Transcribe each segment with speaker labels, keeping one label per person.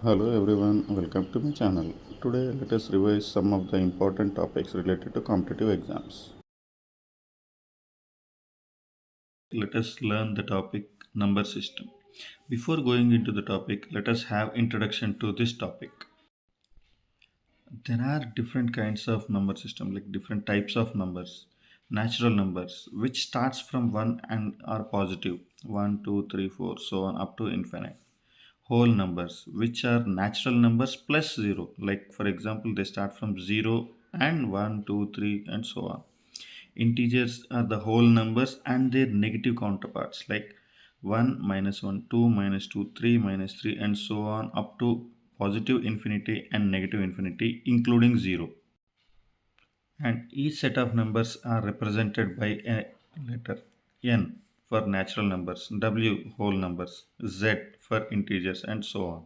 Speaker 1: Hello everyone, welcome to my channel. Today let us revise some of the important topics related to competitive exams. Let us learn the topic number system. Before going into the topic, let us have introduction to this topic. There are different kinds of number system, like different types of numbers. Natural numbers, which starts from 1 and are positive, 1, 2, 3, 4, so on up to infinite. Whole numbers, which are natural numbers plus 0, like for example they start from 0 and 1, 2, 3, and so on. Integers are the whole numbers and their negative counterparts, like 1 minus 1, 2 minus 2, 3 minus 3, and so on up to positive infinity and negative infinity including 0. And each set of numbers are represented by a letter: n for natural numbers, w whole numbers, z for integers, and so on.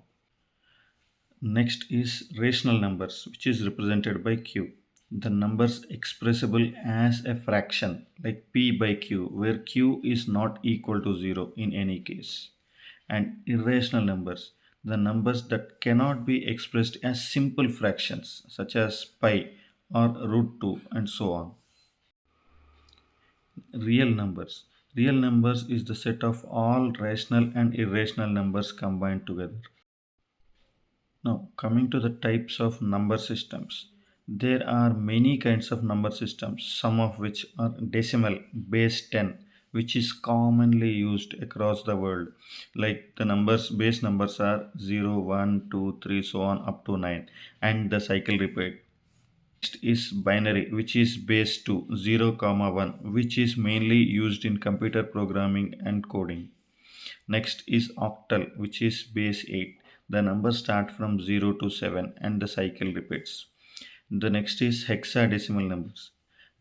Speaker 1: Next is rational numbers, which is represented by q. The numbers expressible as a fraction, like p by q, where q is not equal to 0 in any case. And irrational numbers, the numbers that cannot be expressed as simple fractions, such as pi or root 2, and so on. Real numbers. Real numbers is the set of all rational and irrational numbers combined together. Now, coming to the types of number systems, there are many kinds of number systems, some of which are decimal, base 10, which is commonly used across the world. Like the numbers, base numbers are 0, 1, 2, 3, so on up to 9, and the cycle repeat. Next is binary, which is base 2, 0, comma 1, which is mainly used in computer programming and coding. Next is octal, which is base 8. The numbers start from 0 to 7 and the cycle repeats. The next is hexadecimal numbers.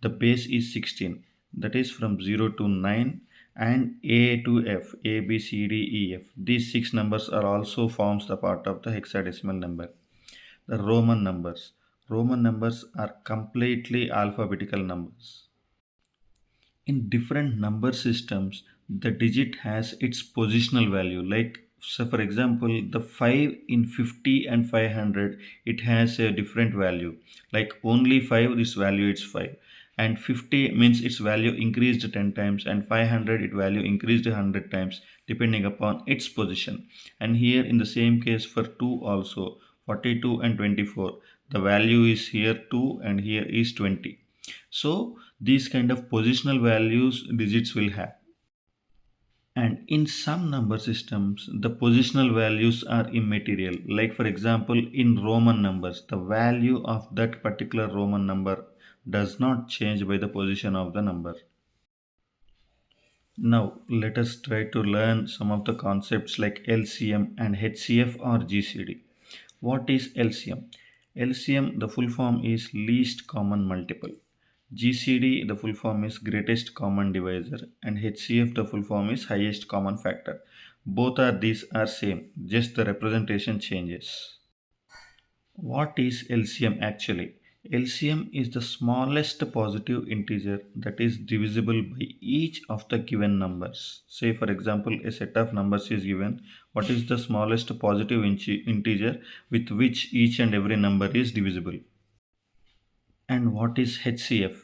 Speaker 1: The base is 16, that is from 0 to 9, and A to F, A, B, C, D, E, F. These six numbers are also forms the part of the hexadecimal number. The Roman numbers. Roman numbers are completely alphabetical numbers. In different number systems, the digit has its positional value. Like, so for example, the 5 in 50 and 500, it has a different value. Like only 5, its value is 5, and 50 means its value increased 10 times, and 500 its value increased 100 times depending upon its position. And here in the same case for 2 also, 42 and 24, the value is here 2 and here is 20. So these kind of positional values digits will have. And in some number systems, the positional values are immaterial. Like for example, in Roman numbers, the value of that particular Roman number does not change by the position of the number. Now let us try to learn some of the concepts like LCM and HCF or GCD. What is LCM? LCM, the full form is least common multiple. GCD, the full form is greatest common divisor, and HCF, the full form is highest common factor. Both are these are same, just the representation changes. What is LCM actually? LCM is the smallest positive integer that is divisible by each of the given numbers. Say for example, a set of numbers is given. What is the smallest positive integer with which each and every number is divisible? And what is HCF?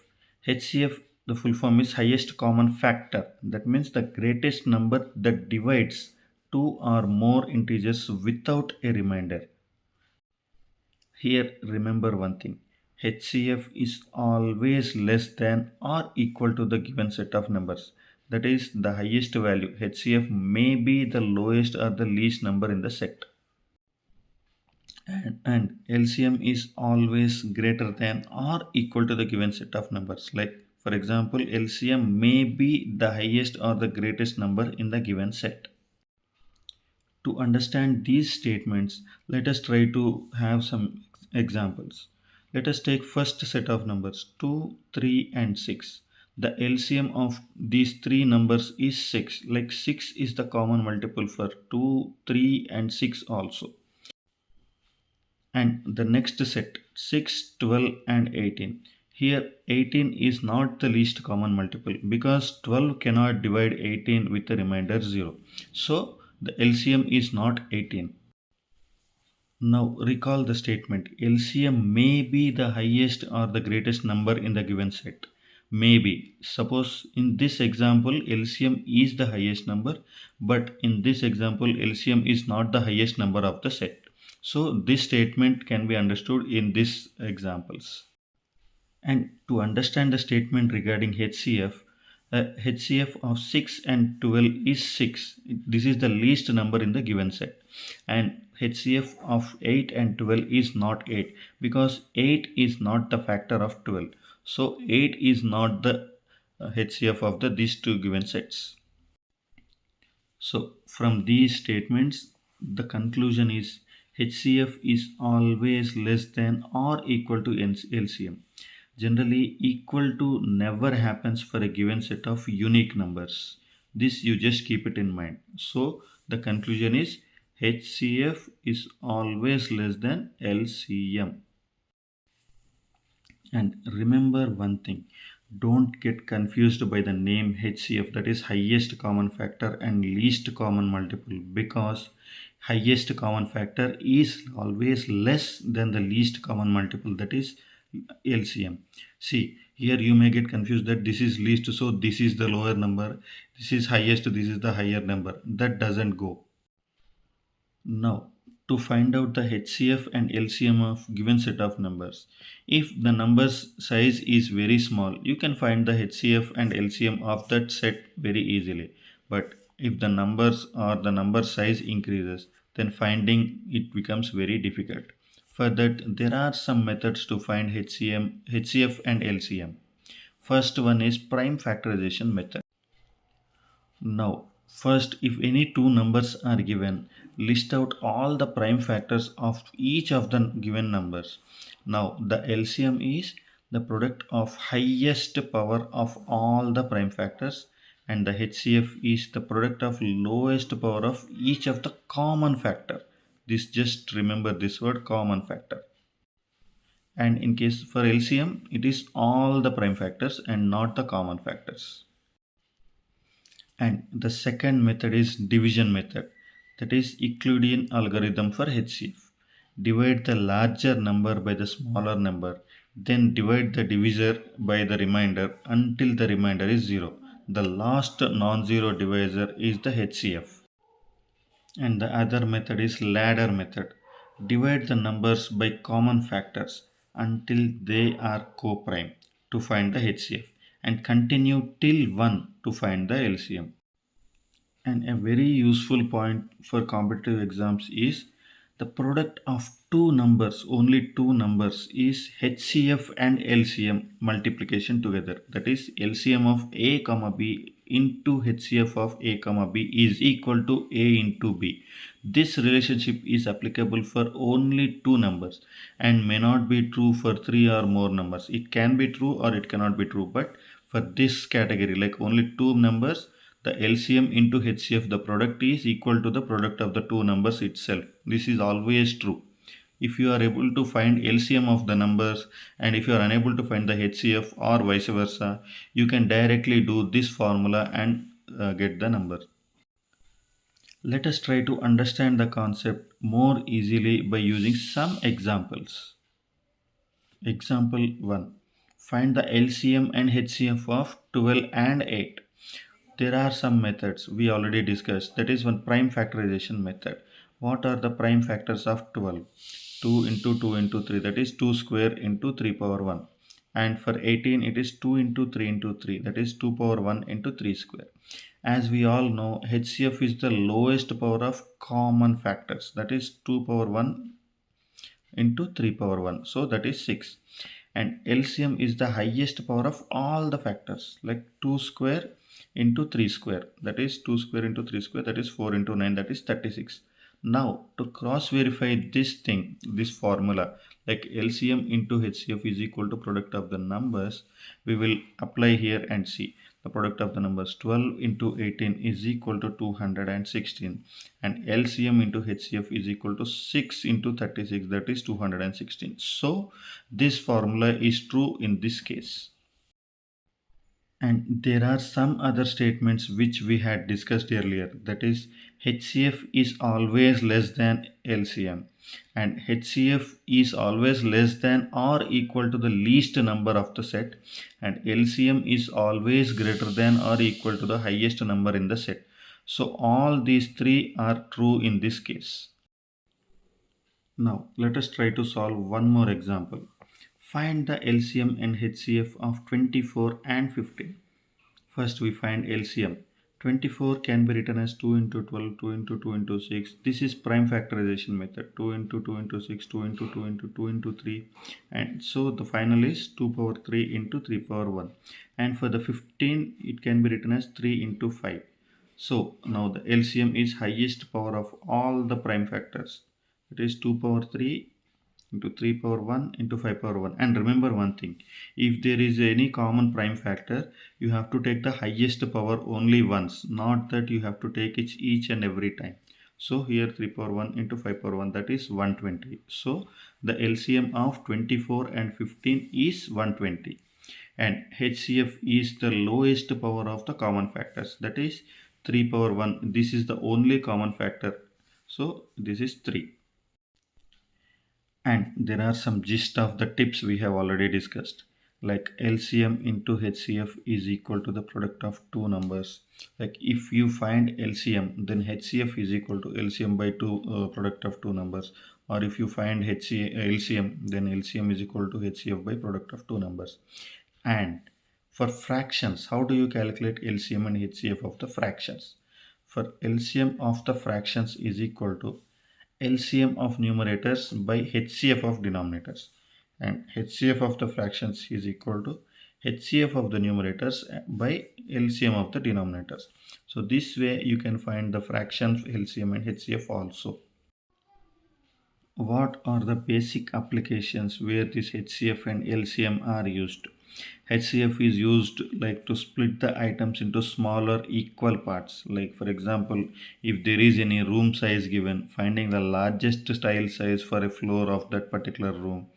Speaker 1: HCF, the full form is highest common factor. That means the greatest number that divides two or more integers without a remainder. Here remember one thing. HCF is always less than or equal to the given set of numbers. That is the highest value. HCF may be the lowest or the least number in the set. And LCM is always greater than or equal to the given set of numbers. Like for example, LCM may be the highest or the greatest number in the given set. To understand these statements, let us try to have some examples. Let us take first set of numbers 2, 3 and 6. The LCM of these three numbers is 6. Like 6 is the common multiple for 2, 3 and 6 also. And the next set 6, 12 and 18. Here 18 is not the least common multiple because 12 cannot divide 18 with the remainder 0. So the LCM is not 18. Now recall the statement LCM may be the highest or the greatest number in the given set. Maybe. Suppose in this example LCM is the highest number, but in this example LCM is not the highest number of the set. So this statement can be understood in these examples. And to understand the statement regarding HCF, HCF of 6 and 12 is 6. This is the least number in the given set. And HCF of 8 and 12 is not 8 because 8 is not the factor of 12. So 8 is not the HCF of these two given sets. So from these statements, the conclusion is HCF is always less than or equal to LCM. Generally, equal to never happens for a given set of unique numbers. This you just keep it in mind. So the conclusion is HCF is always less than LCM. And remember one thing, don't get confused by the name HCF, that is highest common factor and least common multiple, because highest common factor is always less than the least common multiple, that is LCM. See, here you may get confused that this is least, so this is the lower number, this is highest, this is the higher number. That doesn't go. Now, to find out the HCF and LCM of given set of numbers, if the number's size is very small, you can find the HCF and LCM of that set very easily. But if the numbers or the number size increases, then finding it becomes very difficult. For that, there are some methods to find HCF and LCM. First one is prime factorization method. Now, first, if any two numbers are given, list out all the prime factors of each of the given numbers. Now, the LCM is the product of highest power of all the prime factors, and the HCF is the product of lowest power of each of the common factor. This, just remember this word, common factor. And in case for LCM, it is all the prime factors and not the common factors. And the second method is division method, that is Euclidean algorithm for HCF. Divide the larger number by the smaller number, then divide the divisor by the remainder until the remainder is 0. The last non-zero divisor is the HCF. And the other method is ladder method. Divide the numbers by common factors until they are co-prime to find the HCF, and continue till 1 to find the LCM. And a very useful point for competitive exams is the product of two numbers, only two numbers, is HCF and LCM multiplication together. That is LCM of A comma B into HCF of A comma B is equal to A into B. This relationship is applicable for only two numbers and may not be true for three or more numbers. It can be true or it cannot be true, but for this category, like only two numbers, the LCM into HCF, the product is equal to the product of the two numbers itself. This is always true. If you are able to find LCM of the numbers and if you are unable to find the HCF or vice versa, you can directly do this formula and get the number. Let us try to understand the concept more easily by using some examples. Example 1. Find the LCM and HCF of 12 and 8. There are some methods we already discussed. That is one prime factorization method. What are the prime factors of 12? 2 into 2 into 3, that is 2 square into 3 power 1. And for 18 it is 2 into 3 into 3, that is 2 power 1 into 3 square. As we all know, HCF is the lowest power of common factors, that is 2 power 1 into 3 power 1, so that is 6. And LCM is the highest power of all the factors, like 2 square into 3 square, that is 2 square into 3 square, that is 4 into 9, that is 36. Now to cross verify this thing, this formula, like LCM into HCF is equal to product of the numbers, we will apply here and see. The product of the numbers 12 into 18 is equal to 216, and LCM into HCF is equal to 6 into 36, that is 216. So this formula is true in this case. And there are some other statements which we had discussed earlier, that is HCF is always less than LCM, and HCF is always less than or equal to the least number of the set, and LCM is always greater than or equal to the highest number in the set. So all these three are true in this case. Now let us try to solve one more example. Find the LCM and HCF of 24 and 15. First we find LCM. 24 can be written as 2 into 12, 2 into 2 into 6. This is prime factorization method. 2 into 2 into 6, 2 into 2 into 2 into 3. And so the final is 2 power 3 into 3 power 1. And for the 15, it can be written as 3 into 5. So now the LCM is highest power of all the prime factors. It is 2 power 3 into 3 power 1 into 5 power 1. And remember one thing, if there is any common prime factor, you have to take the highest power only once, not that you have to take it each and every time. So here 3 power 1 into 5 power 1, that is 120. So the LCM of 24 and 15 is 120, and HCF is the lowest power of the common factors, that is 3 power 1. This is the only common factor, so this is 3. And there are some gist of the tips we have already discussed. Like LCM into HCF is equal to the product of two numbers. Like if you find LCM, then HCF is equal to LCM by two product of two numbers. Or if you find LCM, then LCM is equal to HCF by product of two numbers. And for fractions, how do you calculate LCM and HCF of the fractions? For LCM of the fractions is equal to LCM of numerators by HCF of denominators, and HCF of the fractions is equal to HCF of the numerators by LCM of the denominators. So this way you can find the fractions LCM and HCF also. What are the basic applications where this HCF and LCM are used? HCF is used like to split the items into smaller equal parts. Like for example, if there is any room size given, finding the largest tile size for a floor of that particular room,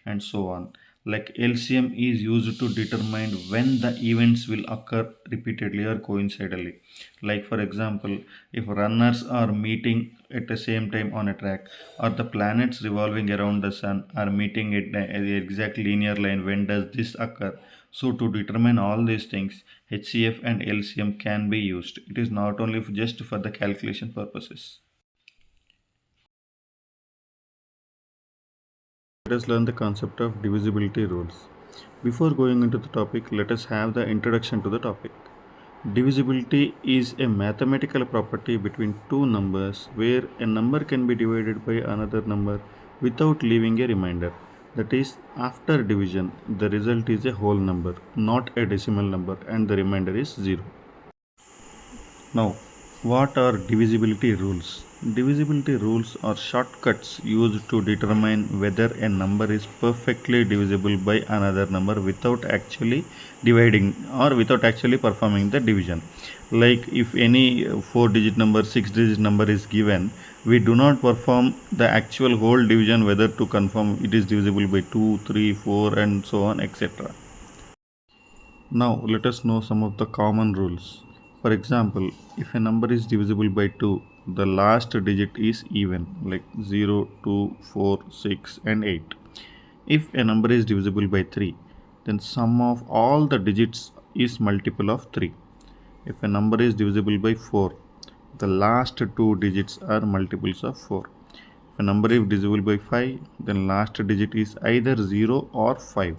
Speaker 1: and so on. Like LCM is used to determine when the events will occur repeatedly or coincidentally. Like for example, if runners are meeting at the same time on a track, or the planets revolving around the sun are meeting at the exact linear line, when does this occur? So to determine all these things, HCF and LCM can be used. It is not only just for the calculation purposes. Let us learn the concept of divisibility rules. Before going into the topic, let us have the introduction to the topic. Divisibility is a mathematical property between two numbers where a number can be divided by another number without leaving a remainder. That is, after division, the result is a whole number, not a decimal number, and the remainder is 0. Now, what are divisibility rules? Divisibility rules are shortcuts used to determine whether a number is perfectly divisible by another number without actually dividing or without actually performing the division. Like if any 4-digit number, 6-digit number is given, we do not perform the actual whole division whether to confirm it is divisible by 2, 3, 4 and so on, etc. Now let us know some of the common rules. For example, if a number is divisible by 2, the last digit is even, like 0, 2, 4, 6 and 8. If a number is divisible by 3, then sum of all the digits is multiple of 3. If a number is divisible by 4, the last two digits are multiples of 4. If a number is divisible by 5, then last digit is either 0 or 5.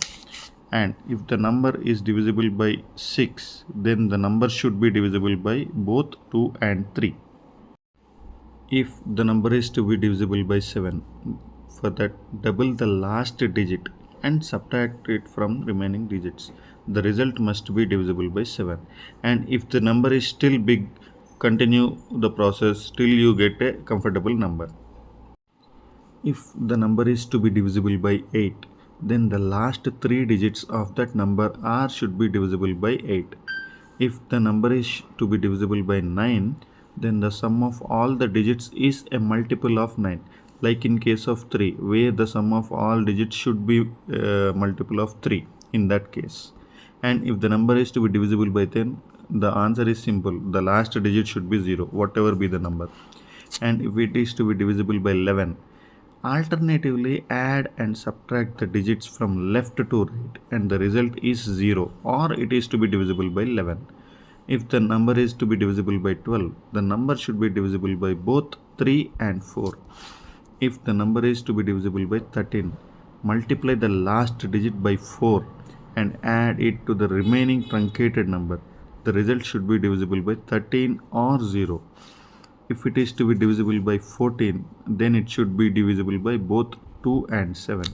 Speaker 1: And if the number is divisible by 6, then the number should be divisible by both 2 and 3. If the number is to be divisible by 7, for that double the last digit and subtract it from remaining digits. The result must be divisible by 7. And if the number is still big, continue the process till you get a comfortable number. If the number is to be divisible by 8, then the last three digits of that number are should be divisible by 8. If the number is to be divisible by 9, then the sum of all the digits is a multiple of 9. Like in case of 3, where the sum of all digits should be multiple of 3 in that case. And if the number is to be divisible by 10, the answer is simple. The last digit should be 0, whatever be the number. And if it is to be divisible by 11, alternatively add and subtract the digits from left to right, and the result is 0, or it is to be divisible by 11. If the number is to be divisible by 12, the number should be divisible by both 3 and 4. If the number is to be divisible by 13, multiply the last digit by 4 and add it to the remaining truncated number. The result should be divisible by 13 or 0. If it is to be divisible by 14, then it should be divisible by both 2 and 7.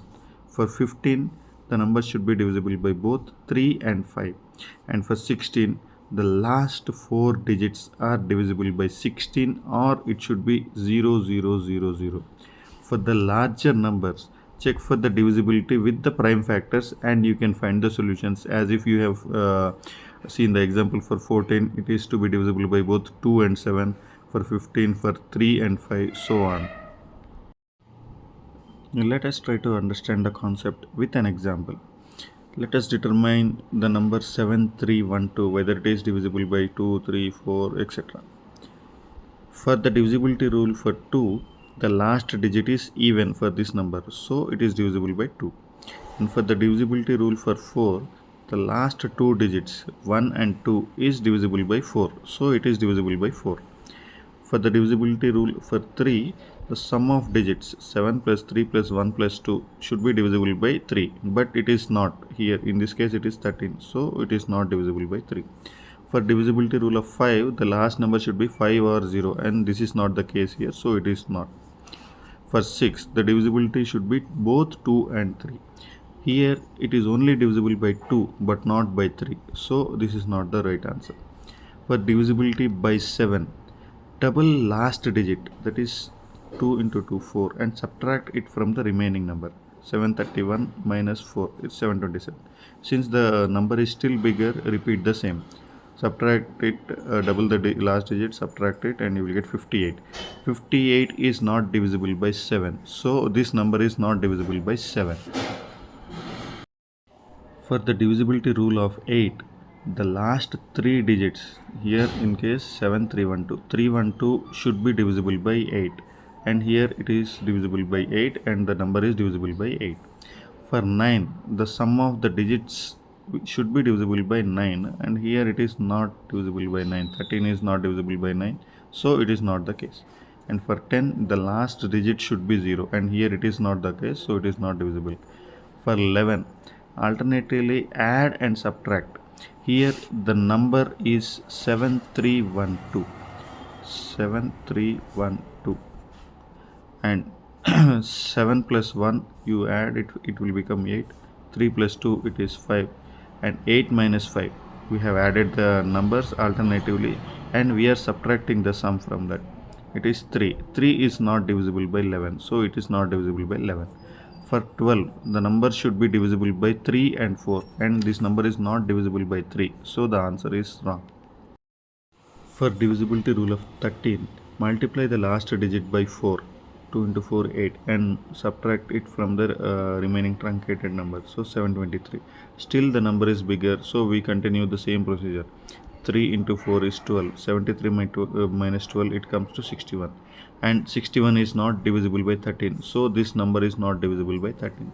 Speaker 1: For 15, the number should be divisible by both 3 and 5. And for 16, the last 4 digits are divisible by 16, or it should be 0000. For the larger numbers, check for the divisibility with the prime factors, and you can find the solutions as if you have seen the example. For 14, it is to be divisible by both 2 and 7. For 15, for 3 and 5, so on. Let us try to understand the concept with an example. Let us determine the number 7312, whether it is divisible by 2, 3, 4, etc. For the divisibility rule for 2, the last digit is even for this number, so it is divisible by 2. And for the divisibility rule for 4, the last 2 digits 1 and 2 is divisible by 4, so it is divisible by 4. For the divisibility rule for 3, the sum of digits 7 plus 3 plus 1 plus 2 should be divisible by 3, but it is not. Here in this case it is 13, so it is not divisible by 3. For divisibility rule of 5, the last number should be 5 or 0, and this is not the case here, so it is not. For 6, the divisibility should be both 2 and 3. Here it is only divisible by 2 but not by 3, so this is not the right answer. For divisibility by 7, double last digit, that is 2 into 2, 4, and subtract it from the remaining number. 731 minus 4 is 727. Since the number is still bigger, repeat the same. Subtract it, double the last digit, subtract it, and you will get 58. 58 is not divisible by 7, so this number is not divisible by 7. For the divisibility rule of 8, the last 3 digits, here in case 7312, 312 should be divisible by 8, and here it is divisible by 8 and the number is divisible by 8. For 9, the sum of the digits should be divisible by 9, and here it is not divisible by 9. 13 is not divisible by 9, so it is not the case. And for 10, the last digit should be 0, and here it is not the case, so it is not divisible. For 11, alternatively add and subtract. Here the number is 7312. 7312. And 7 plus 1 you add it, it will become 8. 3 plus 2 it is 5. And 8 minus 5. We have added the numbers alternatively and we are subtracting the sum from that. It is 3. 3 is not divisible by 11, so it is not divisible by 11. For 12, the number should be divisible by 3 and 4, and this number is not divisible by 3, so the answer is wrong. For divisibility rule of 13, multiply the last digit by 4. 2 into 4, 8, and subtract it from the remaining truncated number, so 723. Still the number is bigger, so we continue the same procedure. 3 into 4 is 12. 73 minus 12, it comes to 61. And 61 is not divisible by 13, so this number is not divisible by 13.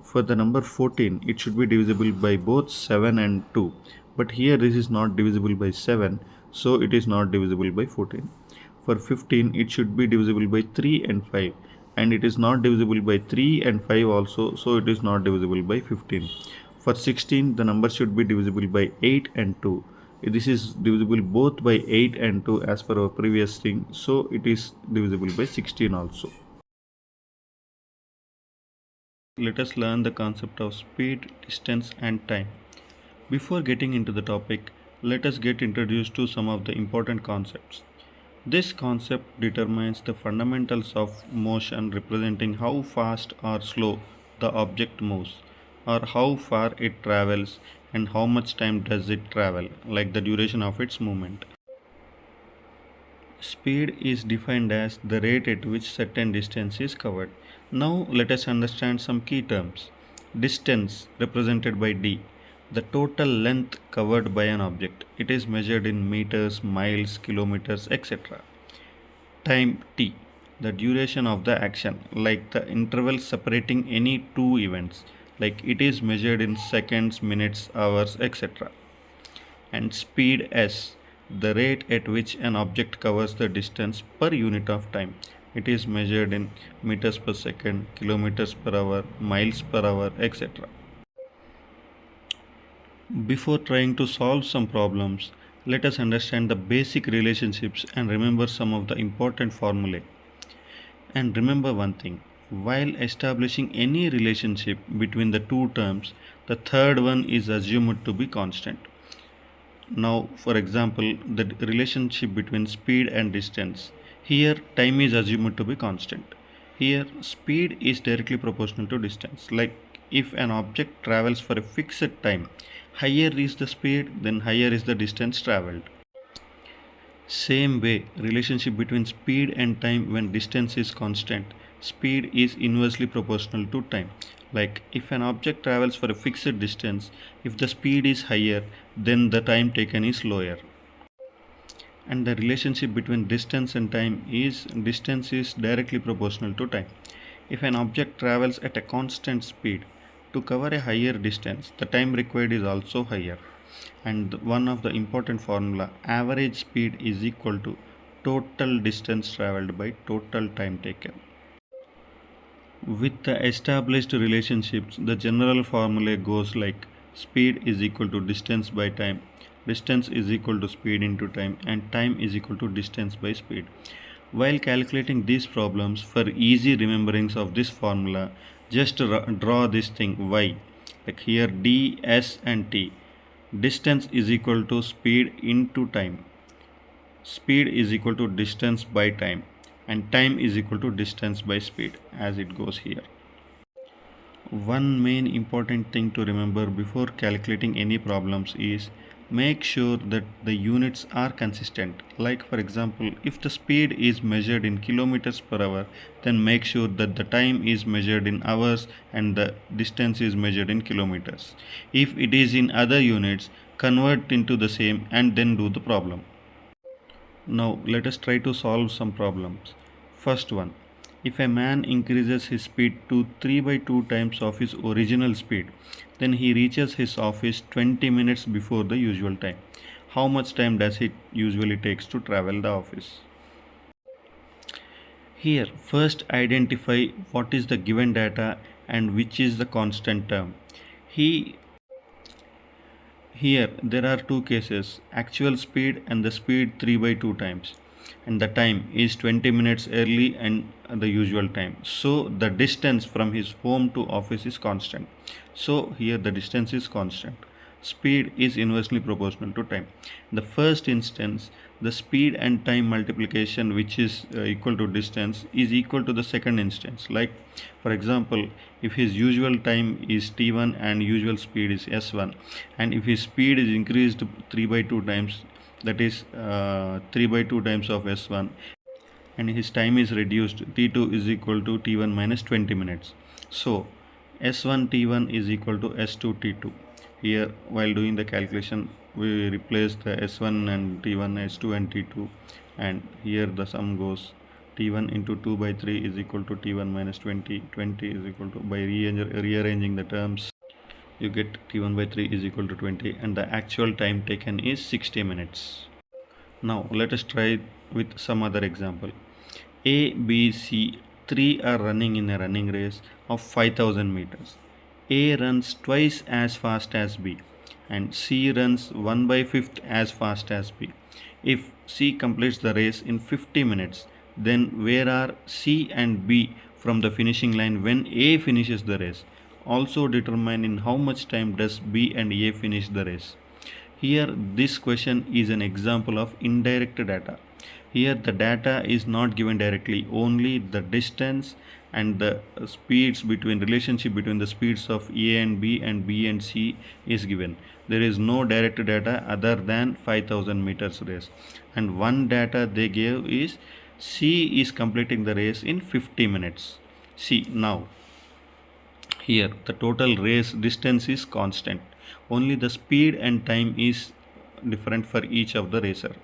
Speaker 1: For the number 14, it should be divisible by both 7 and 2, but here this is not divisible by 7, so it is not divisible by 14. For 15, it should be divisible by 3 and 5, and it is not divisible by 3 and 5 also, so it is not divisible by 15. For 16, the number should be divisible by 8 and 2. This is divisible both by 8 and 2 as per our previous thing, so it is divisible by 16 also. Let us learn the concept of speed, distance and time. Before getting into the topic, let us get introduced to some of the important concepts. This concept determines the fundamentals of motion, representing how fast or slow the object moves, or how far it travels and how much time does it travel, like the duration of its movement. Speed is defined as the rate at which certain distance is covered. Now let us understand some key terms. Distance, represented by d. The total length covered by an object. It is measured in meters, miles, kilometers, etc. Time t. The duration of the action, like the interval separating any two events, like it is measured in seconds, minutes, hours, etc. And speed s. The rate at which an object covers the distance per unit of time. It is measured in meters per second, kilometers per hour, miles per hour, etc. Before trying to solve some problems, let us understand the basic relationships and remember some of the important formulae. And remember one thing, while establishing any relationship between the two terms, the third one is assumed to be constant. Now, for example, the relationship between speed and distance. Here, time is assumed to be constant. Here, speed is directly proportional to distance. Like if an object travels for a fixed time, higher is the speed, then higher is the distance traveled. Same way, relationship between speed and time when distance is constant. Speed is inversely proportional to time. Like if an object travels for a fixed distance, if the speed is higher, then the time taken is lower. And the relationship between distance and time is distance is directly proportional to time. If an object travels at a constant speed, to cover a higher distance, the time required is also higher. And one of the important formula, average speed is equal to total distance traveled by total time taken. With the established relationships, the general formula goes like speed is equal to distance by time, distance is equal to speed into time, and time is equal to distance by speed. While calculating these problems, for easy remembrance of this formula, just draw this thing y. Like here d, s and t. Distance is equal to speed into time. Speed is equal to distance by time, and time is equal to distance by speed, as it goes here. One main important thing to remember before calculating any problems is make sure that the units are consistent. Like for example, if the speed is measured in kilometers per hour, then make sure that the time is measured in hours and the distance is measured in kilometers. If it is in other units, convert into the same and then do the problem. Now let us try to solve some problems. First one, if a man increases his speed to 3 by 2 times of his original speed, then he reaches his office 20 minutes before the usual time. How much time does it usually takes to travel the office? Here, first identify what is the given data and which is the constant term. He Here there are two cases, actual speed and the speed 3 by 2 times, and the time is 20 minutes early and the usual time. So the distance from his home to office is constant. So here the distance is constant. Speed is inversely proportional to time. In the first instance, the speed and time multiplication, which is equal to distance, is equal to the second instance. Like for example, if his usual time is t1 and usual speed is s1, and if his speed is increased 3 by 2 times, that is 3 by 2 times of s1, and his time is reduced, t2 is equal to t1 minus 20 minutes. So s1 t1 is equal to s2 t2. Here while doing the calculation, we replace the s1 and t1, s2 and t2, and here the sum goes t1 into 2 by 3 is equal to t1 minus 20. 20 is equal to, by rearranging the terms, you get t1 by 3 is equal to 20, and the actual time taken is 60 minutes. Now let us try with some other example. A, B, C, three are running in a running race of 5000 meters. A runs twice as fast as B, and C runs 1 by 5th as fast as B. If C completes the race in 50 minutes, then where are C and B from the finishing line when A finishes the race? Also determine in how much time does B and A finish the race. Here this question is an example of indirect data. Here the data is not given directly, only the distance and the speeds between relationship between the speeds of A and B and C is given. There is no direct data other than 5000 meters race, and one data they gave is C is completing the race in 50 minutes. See now, here the total race distance is constant. Only the speed and time is different for each of the racer.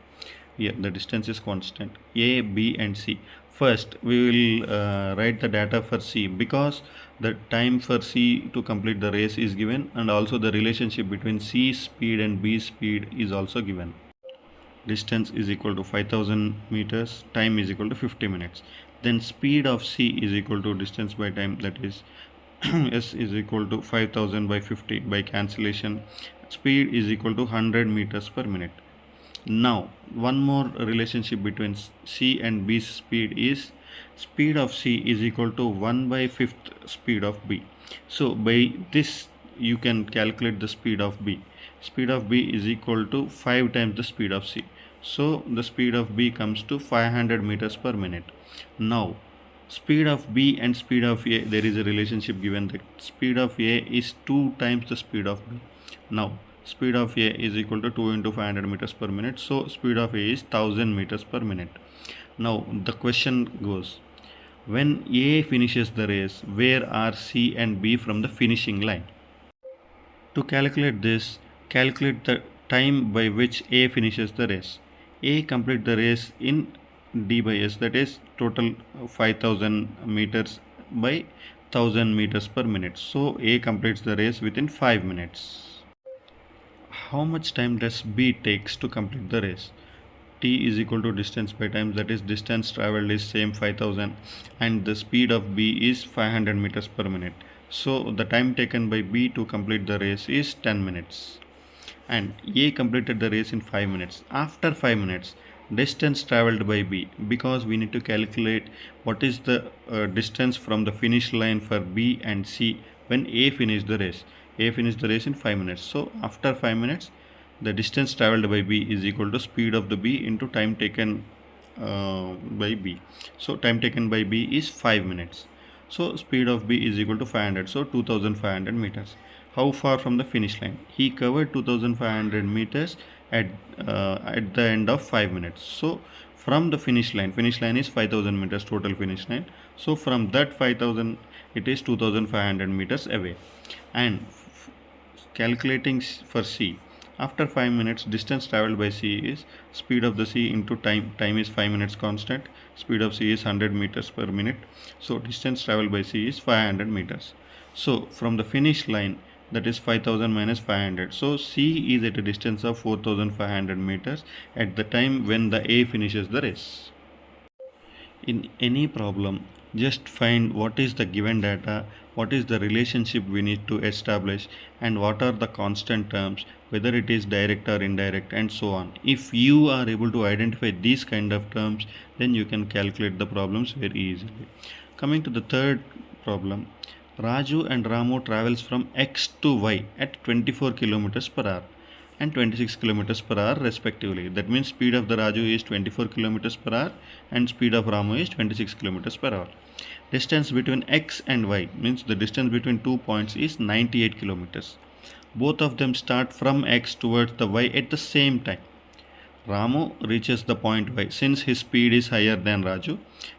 Speaker 1: Here the distance is constant. A, B and C. First we will write the data for C, because the time for C to complete the race is given, and also the relationship between C speed and B speed is also given. Distance is equal to 5000 meters, time is equal to 50 minutes. Then speed of C is equal to distance by time, that is S is equal to 5000 by 50. By cancellation, speed is equal to 100 meters per minute. Now, one more relationship between C and B's speed is speed of C is equal to 1 by 5th speed of B. So, by this you can calculate the speed of B. Speed of B is equal to 5 times the speed of C. So, the speed of B comes to 500 meters per minute. Now, speed of B and speed of A, there is a relationship given that speed of A is 2 times the speed of B. Now, speed of A is equal to 2 into 500 meters per minute. So, speed of A is 1000 meters per minute. Now, the question goes, when A finishes the race, where are C and B from the finishing line? To calculate this, calculate the time by which A finishes the race. A complete the race in D by S, that is total 5000 meters by 1000 meters per minute. So A completes the race within 5 minutes. How much time does B takes to complete the race? T is equal to distance by time, that is distance traveled is same 5000 and the speed of B is 500 meters per minute. So the time taken by B to complete the race is 10 minutes. And A completed the race in 5 minutes. After 5 minutes, distance traveled by B, because we need to calculate what is the distance from the finish line for B and C when A finished the race. A finished the race in 5 minutes. So after 5 minutes, the distance traveled by B is equal to speed of the B into time taken by B. So time taken by B is 5 minutes. So speed of B is equal to 500. So 2500 meters. How far from the finish line? He covered 2500 meters at the end of 5 minutes. So from the finish line is 5000 meters total finish line. So from that 5000 it is 2500 meters away. And calculating for C, after 5 minutes, distance traveled by C is speed of the C into time. Time is 5 minutes constant. Speed of C is 100 meters per minute. So distance traveled by C is 500 meters. So from the finish line, that is 5000 minus 500. So C is at a distance of 4500 meters at the time when the A finishes the race. In any problem, just find what is the given data, what is the relationship we need to establish, and what are the constant terms, whether it is direct or indirect, and so on. If you are able to identify these kind of terms, then you can calculate the problems very easily. Coming to the third problem, Raju and Ramu travels from X to Y at 24 kilometers per hour and 26 kilometers per hour respectively. That means speed of the Raju is 24 kilometers per hour and speed of Ramu is 26 kilometers per hour. Distance between X and Y means the distance between 2 points is 98 kilometers. Both of them start from X towards the Y at the same time. Ramu reaches the point Y, since his speed is higher than Raju,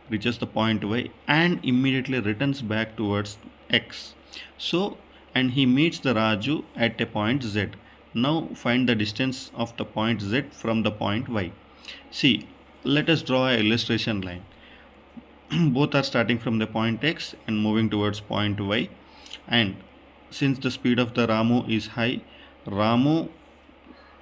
Speaker 1: reaches the point Y and immediately returns back towards X. So, and he meets the Raju at a point Z. Now find the distance of the point Z from the point Y. See, let us draw an illustration line. Both are starting from the point X and moving towards point Y. And since the speed of the Ramu is high, Ramu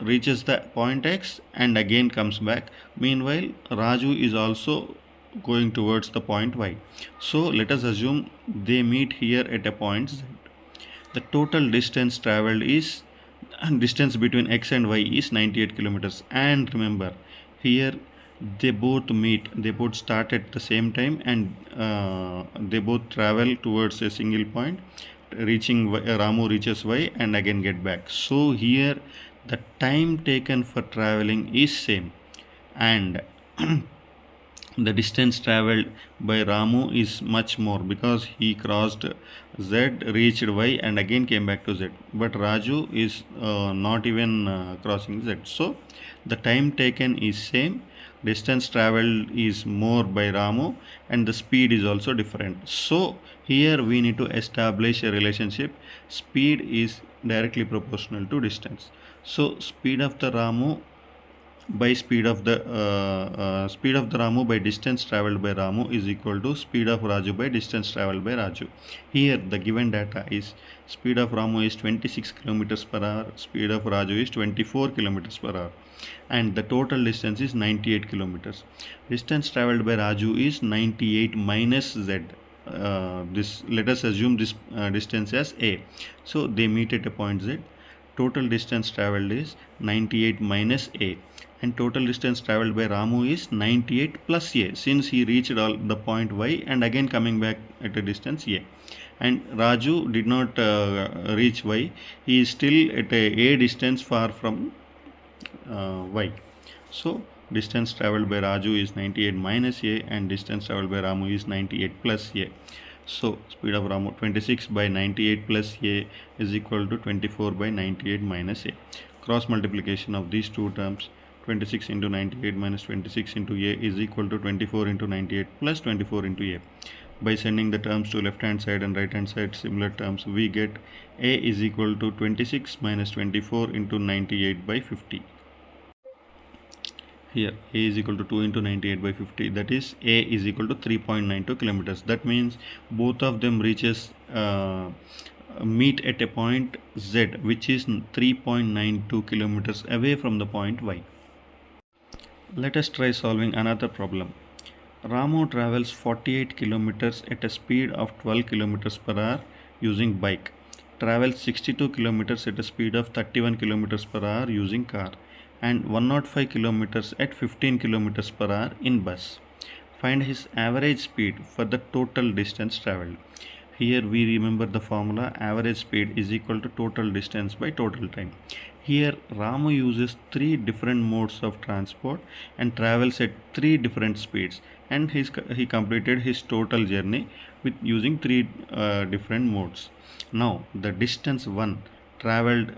Speaker 1: reaches the point X and again comes back. Meanwhile, Raju is also going towards the point Y. So let us assume they meet here at a point Z. The total distance traveled is distance between X and Y is 98 kilometers. And remember, here they both meet, they both start at the same time, and they both travel towards a single point, reaching Y, Ramu reaches Y and again get back. So here the time taken for traveling is same, and the distance traveled by Ramu is much more because he crossed Z, reached Y and again came back to Z. But Raju is not even crossing Z. So the time taken is same, distance traveled is more by Ramu, and the speed is also different. So here we need to establish a relationship. Speed is directly proportional to distance. So speed of the Ramu by speed of the Ramu by distance traveled by Ramu is equal to speed of Raju by distance traveled by Raju. Here the given data is speed of Ramu is 26 kilometers per hour, speed of Raju is 24 kilometers per hour, and the total distance is 98 kilometers. Distance traveled by Raju is 98 minus Z. This let us assume this distance as A. So they meet at a point Z. Total distance traveled is 98 minus A, and total distance traveled by Ramu is 98 plus A, since he reached all the point Y and again coming back at a distance A. And Raju did not reach Y, he is still at a distance far from Y. So distance traveled by Raju is 98 minus A and distance traveled by Ramu is 98 plus A. So speed of Ramu 26 by 98 plus A is equal to 24 by 98 minus A. Cross multiplication of these two terms, 26 into 98 minus 26 into A is equal to 24 into 98 plus 24 into A. By sending the terms to left hand side and right hand side similar terms, we get A is equal to 26 minus 24 into 98 by 50. Here A is equal to 2 into 98 by 50, that is A is equal to 3.92 kilometers. That means both of them reaches meet at a point Z, which is 3.92 kilometers away from the point Y. Let us try solving another problem. Ramu travels 48 kilometers at a speed of 12 kilometers per hour using bike. Travels 62 kilometers at a speed of 31 kilometers per hour using car, and 105 kilometers at 15 kilometers per hour in bus. Find his average speed for the total distance traveled. Here we remember the formula: average speed is equal to total distance by total time. Here Ramu uses three different modes of transport and travels at three different speeds, and he completed his total journey with using three different modes. Now the distance 1 traveled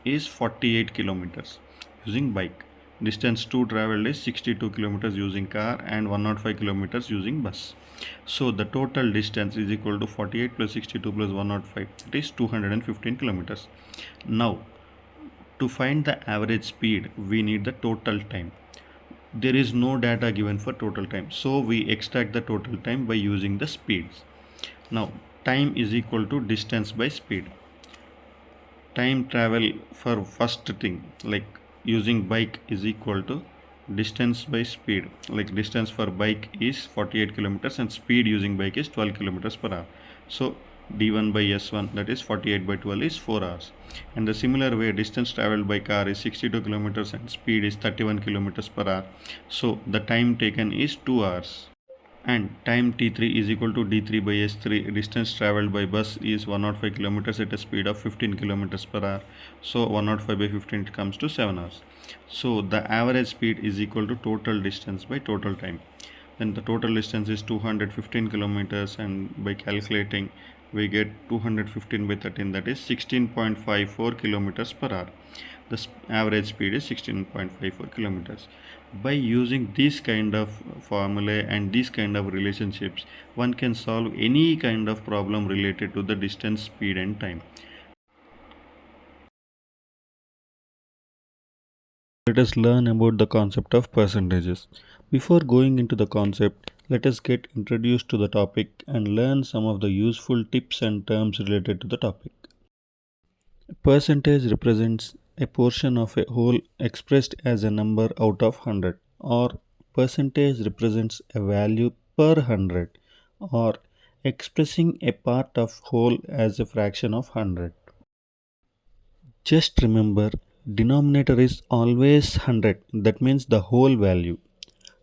Speaker 1: is 48 kilometers using bike. Distance 2 traveled is 62 kilometers using car and 105 kilometers using bus. So the total distance is equal to 48 plus 62 plus 105, it is 215 kilometers. Now to find the average speed, we need the total time. There is no data given for total time, so we extract the total time by using the speeds. Now time is equal to distance by speed. Time travel for first thing, like using bike, is equal to distance by speed. Like distance for bike is 48 kilometers and speed using bike is 12 kilometers per hour. So d1 by s1, that is 48 by 12, is 4 hours. And the similar way, distance traveled by car is 62 kilometers and speed is 31 kilometers per hour. So the time taken is 2 hours. And time t3 is equal to d3 by s3. Distance traveled by bus is 105 kilometers at a speed of 15 kilometers per hour. So 105 by 15 comes to 7 hours. So the average speed is equal to total distance by total time. Then the total distance is 215 kilometers, and by calculating we get 215 by 13, that is 16.54 kilometers per hour. The average speed is 16.54 kilometers. By using this kind of formulae and these kind of relationships, one can solve any kind of problem related to the distance, speed and time. Let us learn about the concept of percentages. Before going into the concept, let us get introduced to the topic and learn some of the useful tips and terms related to the topic. Percentage represents a portion of a whole expressed as a number out of 100, or percentage represents a value per 100, or expressing a part of whole as a fraction of 100. Just remember, denominator is always 100, that means the whole value.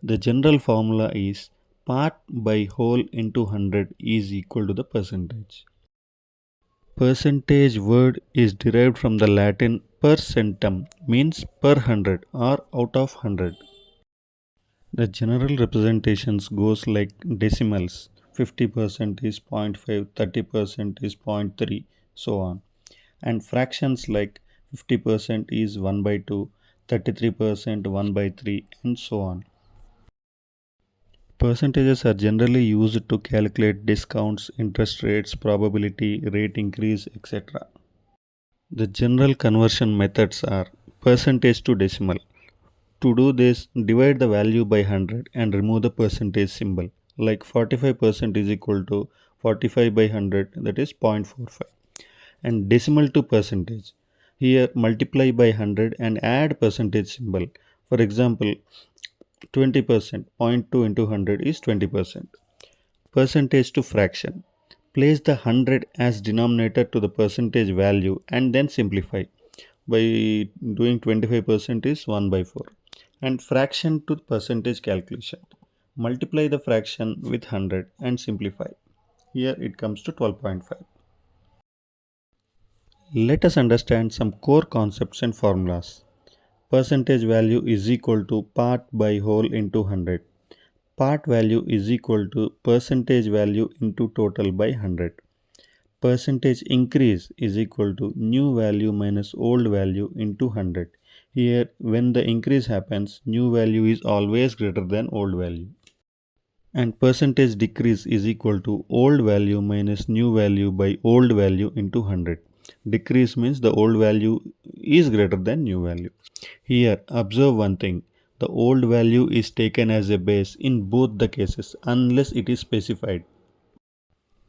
Speaker 1: The general formula is part by whole into 100 is equal to the percentage. Percentage word is derived from the Latin per centum, means per 100 or out of 100. The general representations goes like decimals. 50% is 0.5, 30% is 0.3, so on. And fractions like 50% is 1 by 2, 33% 1 by 3, and so on. Percentages are generally used to calculate discounts, interest rates, probability, rate increase, etc. The general conversion methods are percentage to decimal. To do this, divide the value by 100 and remove the percentage symbol. Like 45% is equal to 45 by 100, that is 0.45. And decimal to percentage. Here multiply by 100 and add percentage symbol. For example, 20%, zero point 0.2 into 100 is 20%. Percentage to fraction. Place the 100 as denominator to the percentage value and then simplify. By doing 25% is 1 by 4. And fraction to percentage calculation. Multiply the fraction with 100 and simplify. Here it comes to 12.5. Let us understand some core concepts and formulas. Percentage value is equal to part by whole into 100. Part value is equal to percentage value into total by 100. Percentage increase is equal to new value minus old value into 100. Here, when the increase happens, new value is always greater than old value. And percentage decrease is equal to old value minus new value by old value into 100. Decrease means the old value is greater than new value. Here, observe one thing. The old value is taken as a base in both the cases unless it is specified.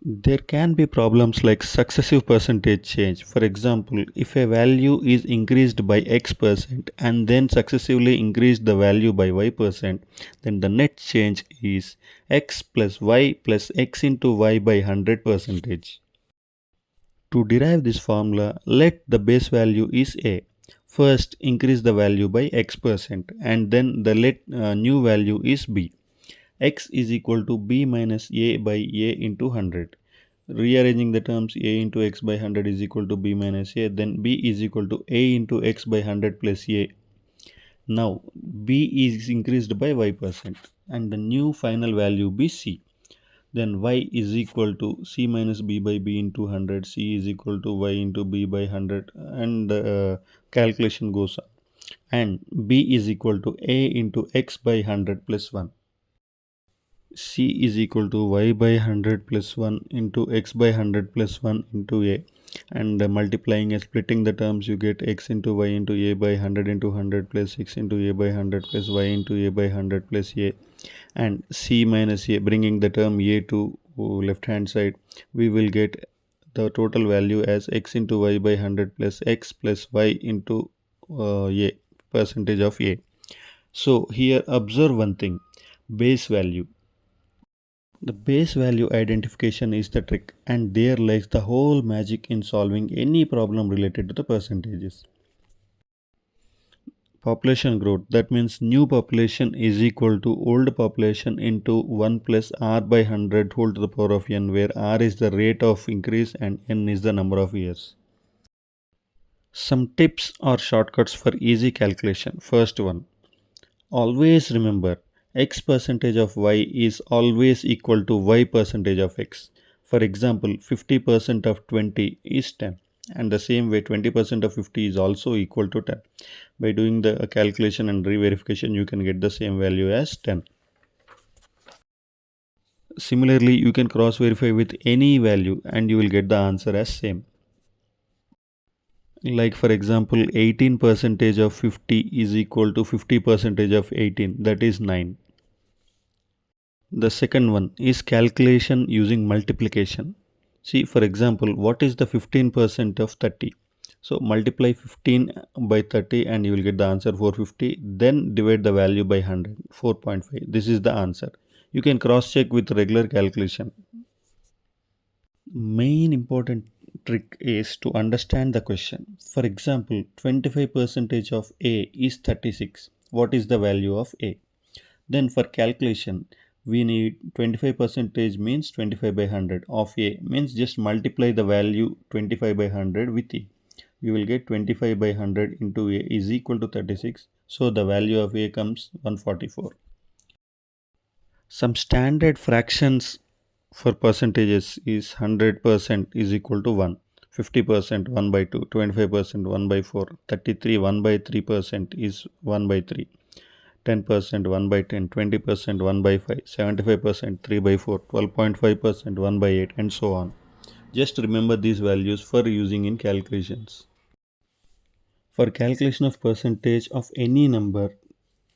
Speaker 1: There can be problems like successive percentage change. For example, if a value is increased by x percent and then successively increased the value by y percent, then the net change is x plus x into y by 100 percentage. To derive this formula, let the base value is a. First, increase the value by x percent and then the new value is b. X is equal to b minus a by a into 100. Rearranging the terms, a into x by 100 is equal to b minus a, then b is equal to a into x by 100 plus a. Now b is increased by y percent and the new final value be c. Then y is equal to c minus b by b into 100, c is equal to y into b by 100, and the calculation goes on. And b is equal to a into x by 100 plus 1. C is equal to y by 100 plus 1 into x by 100 plus 1 into a, and multiplying and splitting the terms, you get x into y into a by 100 into 100 plus x into a by 100 plus y into a by 100 plus a, and c minus a, bringing the term a to left hand side, we will get the total value as x into y by 100 plus x plus y into a, percentage of a. So here observe one thing, base value. The base value identification is the trick, and there lies the whole magic in solving any problem related to the percentages. Population growth, that means new population is equal to old population into 1 plus r by 100 whole to the power of n, where r is the rate of increase and n is the number of years. Some tips or shortcuts for easy calculation. First one, always remember x percentage of y is always equal to y percentage of x. For example, 50% of 20 is 10, and the same way 20% of 50 is also equal to 10. By doing the calculation and re-verification, you can get the same value as 10. Similarly, you can cross verify with any value and you will get the answer as same. Like for example, 18 percentage of 50 is equal to 50 percentage of 18, that is 9. The second one is calculation using multiplication. See, for example, what is the 15% of 30? So multiply 15 by 30 and you will get the answer 450. Then divide the value by 100, 4.5. This is the answer. You can cross check with regular calculation. Main important trick is to understand the question. For example, 25% of A is 36. What is the value of A? Then for calculation, we need 25 percentage means 25 by 100 of A, means just multiply the value 25 by 100 with A. You will get 25 by 100 into A is equal to 36. So the value of A comes 144. Some standard fractions for percentages is 100% is equal to 1, 50% 1 by 2, 25% 1 by 4, 33 1 by 3% is 1 by 3. 10% 1 by 10, 20% 1 by 5, 75% 3 by 4, 12.5% 1 by 8, and so on. Just remember these values for using in calculations. For calculation of percentage of any number,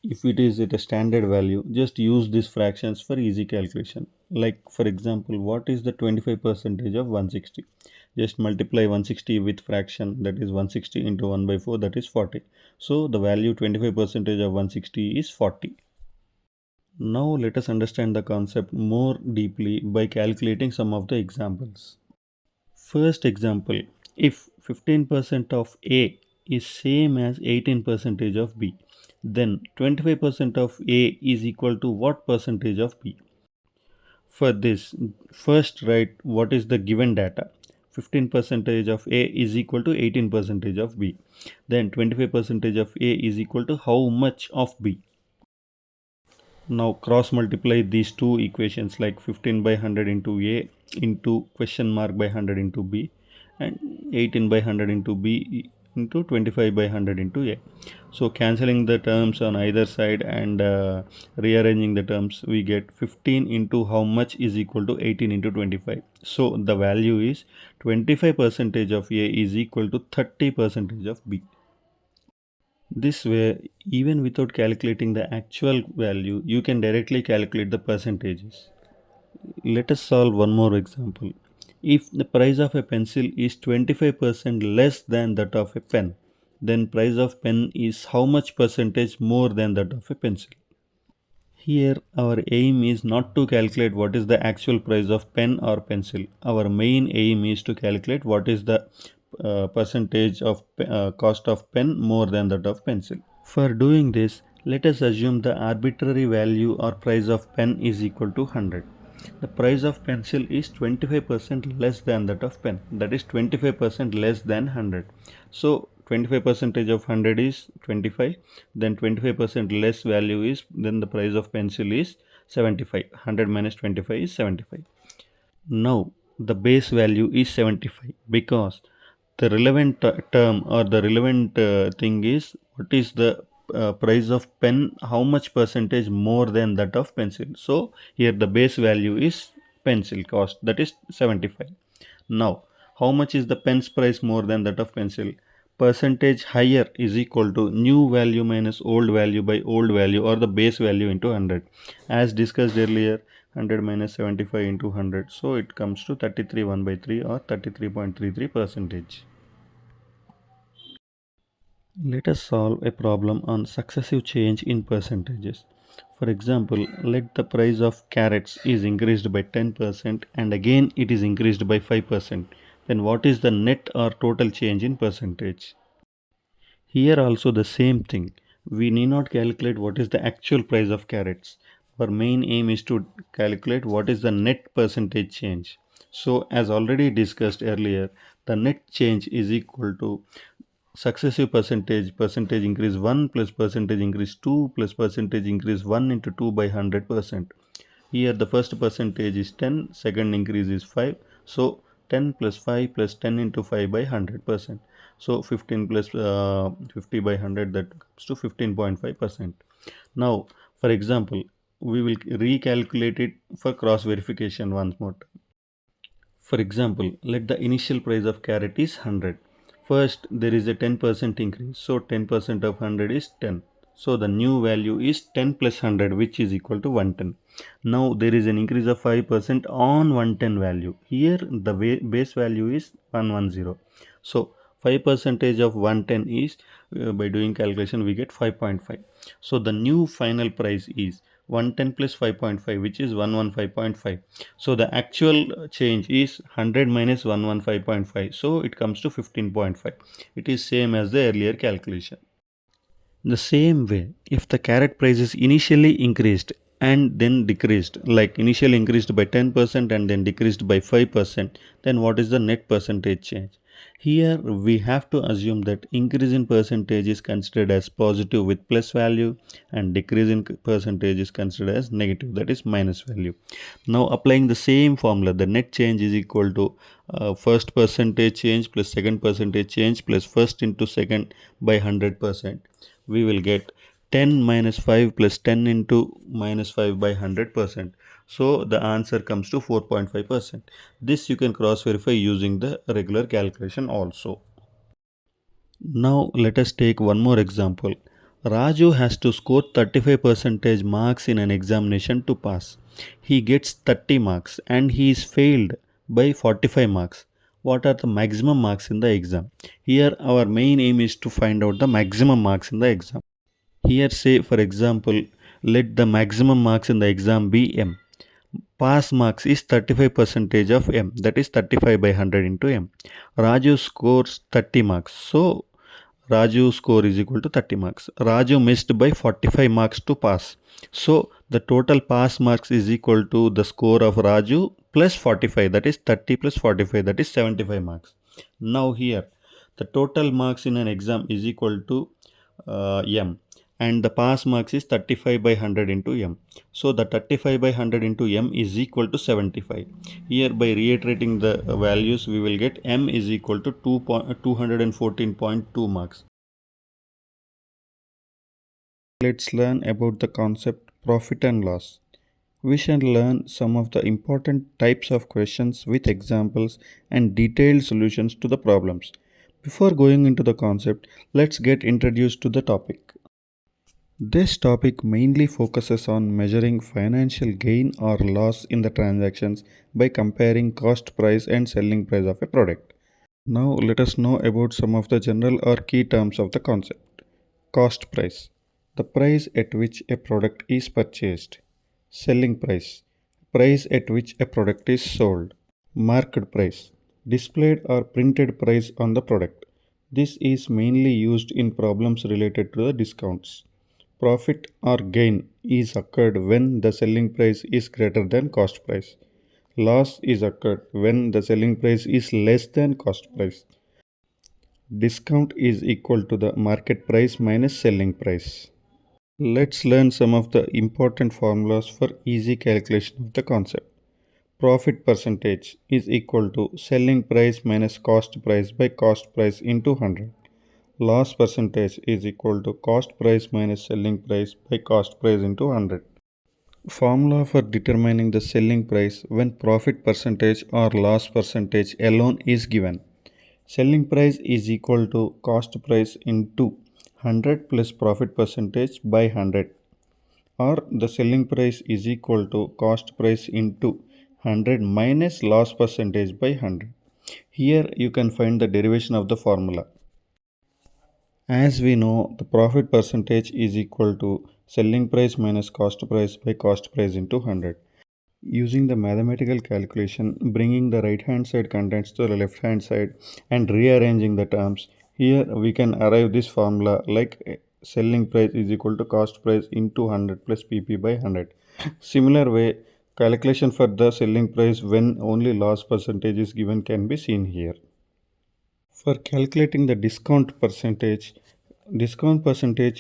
Speaker 1: if it is at a standard value, just use these fractions for easy calculation. Like for example, what is the 25 percentage of 160? Just multiply 160 with fraction, that is 160 into 1 by 4, that is 40. So the value 25 percentage of 160 is 40. Now let us understand the concept more deeply by calculating some of the examples. First example, if 15% of A is same as 18 percentage of B, then 25% of A is equal to what percentage of B? For this, first write what is the given data. 15 percentage of A is equal to 18 percentage of B. Then 25 percentage of A is equal to how much of B? Now cross multiply these two equations, like 15 by 100 into A into question mark by 100 into B, and 18 by 100 into B into 25 by 100 into A. So cancelling the terms on either side and rearranging the terms, we get 15 into how much is equal to 18 into 25. So the value is 25 percentage of A is equal to 30 percentage of B. This way, even without calculating the actual value, you can directly calculate the percentages. Let us solve one more example. If the price of a pencil is 25% less than that of a pen, then price of pen is how much percentage more than that of a pencil? Here our aim is not to calculate what is the actual price of pen or pencil. Our main aim is to calculate what is the percentage of cost of pen more than that of pencil. For doing this, let us assume the arbitrary value or price of pen is equal to 100. The price of pencil is 25% less than that of pen, that is 25% less than 100. So 25 percentage of 100 is 25, then 25% less value is, then the price of pencil is 75. 100 minus 25 is 75. Now the base value is 75 because the relevant term or the relevant thing is what is the price of pen, how much percentage more than that of pencil. So here the base value is pencil cost, that is 75. Now how much is the pen's price more than that of pencil? Percentage higher is equal to new value minus old value by old value, or the base value into 100. As discussed earlier, 100 minus 75 into 100, so it comes to 33 1 by 3 or 33.33 percentage. Let us solve a problem on successive change in percentages. For example, let the price of carrots is increased by 10% and again it is increased by 5%. Then what is the net or total change in percentage? Here also the same thing. We need not calculate what is the actual price of carrots. Our main aim is to calculate what is the net percentage change. So as already discussed earlier, the net change is equal to successive percentage increase 1 plus percentage increase 2 plus percentage increase 1 into 2 by 100%. Here the first percentage is 10, second increase is 5. So 10 plus 5 plus 10 into 5 by 100%. So 15 plus 50 by 100, that comes to 15.5%. Now for example, we will recalculate it for cross verification once more. For example, let the initial price of carrot is 100. First, there is a 10% increase. So 10% of 100 is 10. So the new value is 10 plus 100, which is equal to 110. Now there is an increase of 5% on 110 value. Here the base value is 110. So 5 percentage of 110 is, by doing calculation we get 5.5. So the new final price is 110 plus 5.5, which is 115.5. So the actual change is 100 minus 115.5. So it comes to 15.5. It is same as the earlier calculation. The same way, if the carrot prices initially increased and then decreased, like initially increased by 10% and then decreased by 5%, then what is the net percentage change? Here we have to assume that increase in percentage is considered as positive with plus value and decrease in percentage is considered as negative, that is minus value. Now applying the same formula, the net change is equal to first percentage change plus second percentage change plus first into second by 100%. We will get 10 minus 5 plus 10 into minus 5 by 100%. So the answer comes to 4.5%. This you can cross verify using the regular calculation also. Now let us take one more example. Raju has to score 35 percentage marks in an examination to pass. He gets 30 marks and he is failed by 45 marks. What are the maximum marks in the exam? Here our main aim is to find out the maximum marks in the exam. Here say for example, let the maximum marks in the exam be M. Pass marks is 35 percentage of M, that is 35 by 100 into M. Raju scores 30 marks. So Raju score is equal to 30 marks. Raju missed by 45 marks to pass. So the total pass marks is equal to the score of Raju plus 45, that is 30 plus 45, that is 75 marks. Now here the total marks in an exam is equal to M, and the pass marks is 35 by 100 into M. So the 35 by 100 into M is equal to 75. Here by reiterating the values we will get M is equal to 214.2 marks. Let's learn about the concept profit and loss. We shall learn some of the important types of questions with examples and detailed solutions to the problems. Before going into the concept, let's get introduced to the topic. This topic mainly focuses on measuring financial gain or loss in the transactions by comparing cost price and selling price of a product. Now let us know about some of the general or key terms of the concept. Cost price, the price at which a product is purchased. Selling price, price at which a product is sold. Market price, displayed or printed price on the product. This is mainly used in problems related to the discounts. Profit or gain is occurred when the selling price is greater than cost price. Loss is occurred when the selling price is less than cost price. Discount is equal to the market price minus selling price. Let's learn some of the important formulas for easy calculation of the concept. Profit percentage is equal to selling price minus cost price by cost price into 100. Loss percentage is equal to cost price minus selling price by cost price into 100. Formula for determining the selling price when profit percentage or loss percentage alone is given. Selling price is equal to cost price into 100 plus profit percentage by 100, or the selling price is equal to cost price into 100 minus loss percentage by 100. Here you can find the derivation of the formula. As we know, the profit percentage is equal to selling price minus cost price by cost price into 100. Using the mathematical calculation, bringing the right hand side contents to the left hand side and rearranging the terms, here we can arrive this formula like selling price is equal to cost price into 100 plus pp by 100. Similar way, calculation for the selling price when only loss percentage is given can be seen here. For calculating the discount percentage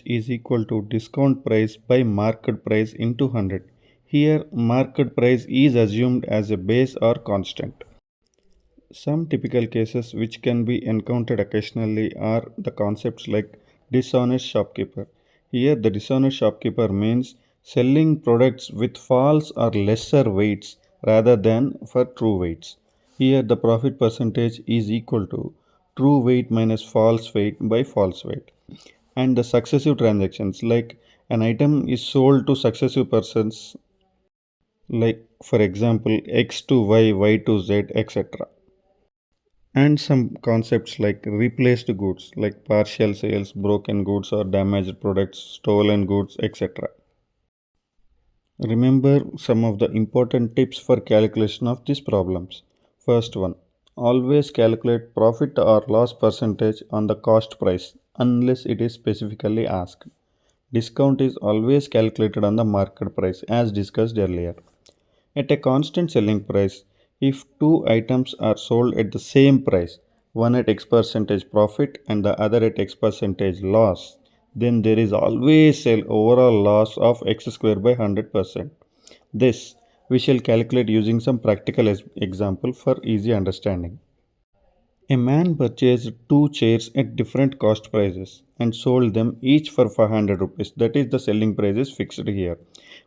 Speaker 1: is equal to discount price by market price into 100. Here, market price is assumed as a base or constant. Some typical cases which can be encountered occasionally are the concepts like dishonest shopkeeper. Here, the dishonest shopkeeper means selling products with false or lesser weights rather than for true weights. Here, the profit percentage is equal to true weight minus false weight by false weight. And the successive transactions, like an item is sold to successive persons, like for example x to y, y to z, etc. And some concepts like replaced goods, like partial sales, broken goods or damaged products, stolen goods, etc. Remember some of the important tips for calculation of these problems. First one, always calculate profit or loss percentage on the cost price unless it is specifically asked. Discount is always calculated on the market price as discussed earlier. At a constant selling price, if two items are sold at the same price, one at X percentage profit and the other at X percentage loss, then there is always an overall loss of X square by 100%. This we shall calculate using some practical example for easy understanding. A man purchased two chairs at different cost prices and sold them each for 500 rupees. That is, the selling price is fixed here.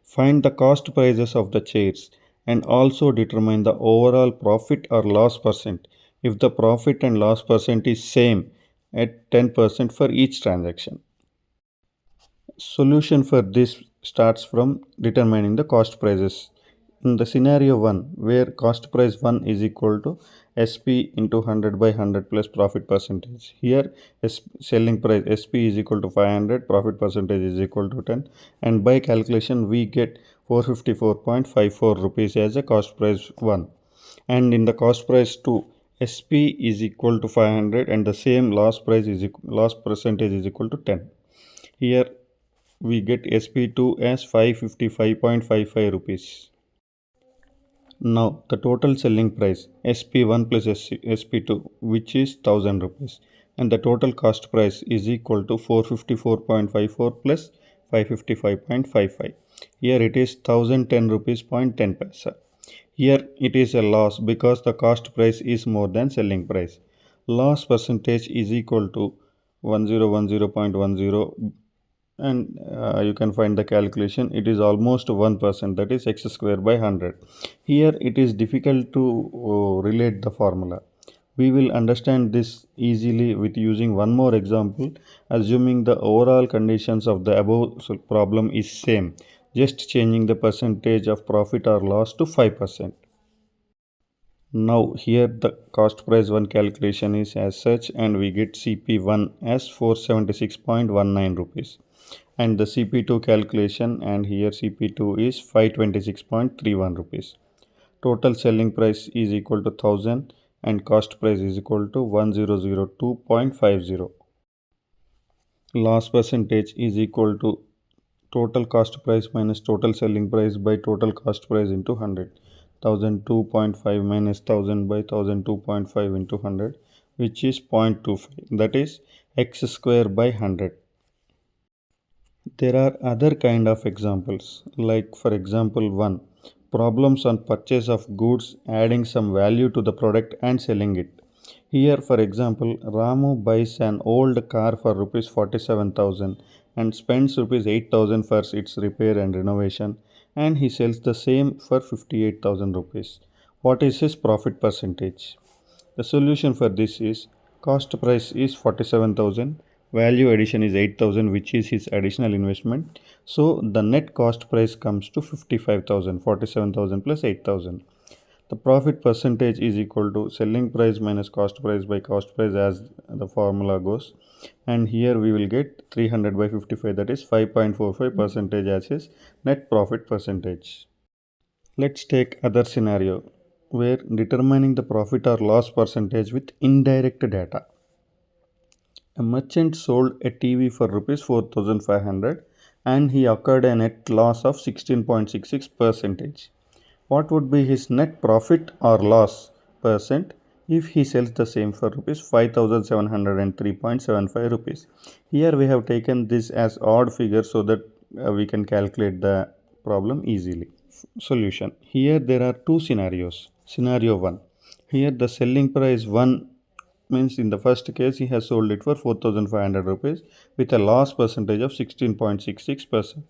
Speaker 1: Find the cost prices of the chairs and also determine the overall profit or loss percent. If the profit and loss percent is same, at 10% for each transaction. Solution for this starts from determining the cost prices. In the scenario 1, where cost price 1 is equal to SP into 100 by 100 plus profit percentage. Here selling price SP is equal to 500, profit percentage is equal to 10, and by calculation we get 454.54 rupees as a cost price 1. And in the cost price 2, SP is equal to 500 and the same loss percentage is equal to 10. Here we get SP2 as 555.55 rupees. Now the total selling price SP1 plus SP2, which is 1000 rupees, and the total cost price is equal to 454.54 plus 555.55. Here it is 1010 rupees point 10 paisa. Here it is a loss because the cost price is more than selling price. Loss percentage is equal to 1010.10, and you can find the calculation. It is almost 1%, that is x square by 100. Here it is difficult to relate the formula. We will understand this easily with using one more example, assuming the overall conditions of the above problem is same, just changing the percentage of profit or loss to 5%. Now here the cost price 1 calculation is as such, and we get CP1 as 476.19 rupees, and the CP2 calculation, and here CP2 is 526.31 rupees. Total selling price is equal to 1000 and cost price is equal to 1002.50. Loss percentage is equal to total cost price minus total selling price by total cost price into 100. 1002.5 minus 1000 by 1002.5 into 100, which is 0.25, that is x square by 100. There are other kind of examples, like for example 1, problems on purchase of goods adding some value to the product and selling it. Here for example, Ramu buys an old car for rupees 47,000 and spends rupees 8,000 for its repair and renovation, and he sells the same for 58,000 rupees. What is his profit percentage? The solution for this is cost price is 47,000, value addition is 8,000, which is his additional investment. So the net cost price comes to 55,000, 47,000 plus 8,000. The profit percentage is equal to selling price minus cost price by cost price, as the formula goes. And here we will get 300 by 55, that is 5.45 percentage as his net profit percentage. Let's take other scenario where determining the profit or loss percentage with indirect data. A merchant sold a TV for rupees 4,500 and he occurred a net loss of 16.66 percentage. What would be his net profit or loss percent if he sells the same for rupees 5,703.75 rupees? Here we have taken this as odd figure so that we can calculate the problem easily. Solution. Here there are two scenarios. Scenario 1. Here the selling price 1 means in the first case he has sold it for 4,500 rupees with a loss percentage of 16.66%.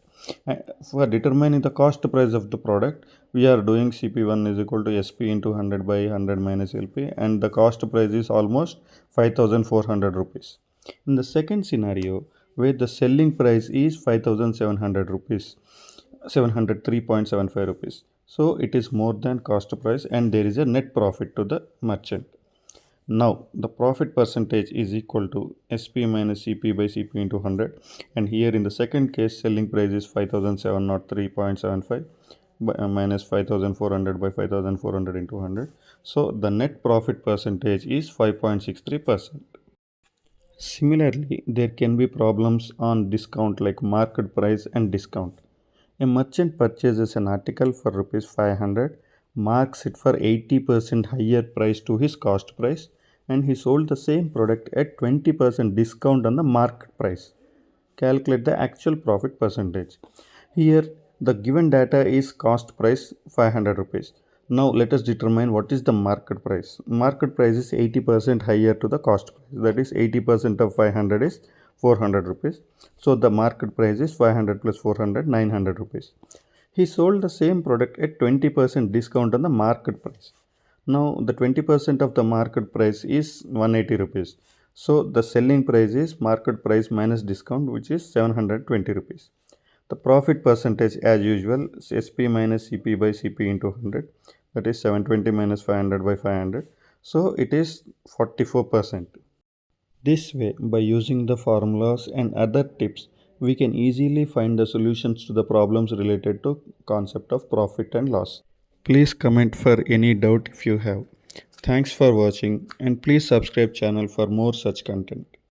Speaker 1: For determining the cost price of the product, we are doing CP1 is equal to SP into 100 by 100 minus LP, and the cost price is almost 5,400 rupees. In the second scenario, where the selling price is 5,700 rupees, 703.75 rupees, so it is more than cost price and there is a net profit to the merchant. Now the profit percentage is equal to SP minus CP by CP into 100, and here in the second case selling price is 5703.75 minus 5400 by 5400 into 100, so the net profit percentage is 5.63%. Similarly, there can be problems on discount like market price and discount. A merchant purchases an article for rupees 500, marks it for 80% higher price to his cost price, and he sold the same product at 20% discount on the market price. Calculate the actual profit percentage. Here the given data is cost price 500 rupees. Now let us determine what is the market price. Market price is 80% higher to the cost price, that is 80% of 500 is 400 rupees. So the market price is 500 plus 400, 900 rupees. He sold the same product at 20% discount on the market price. Now the 20% of the market price is 180 rupees. So the selling price is market price minus discount, which is 720 rupees. The profit percentage as usual is SP minus CP by CP into 100, that is 720 minus 500 by 500. So it is 44%. This way, by using the formulas and other tips, we can easily find the solutions to the problems related to concept of profit and loss. Please comment for any doubt if you have. Thanks for watching and please subscribe channel for more such content.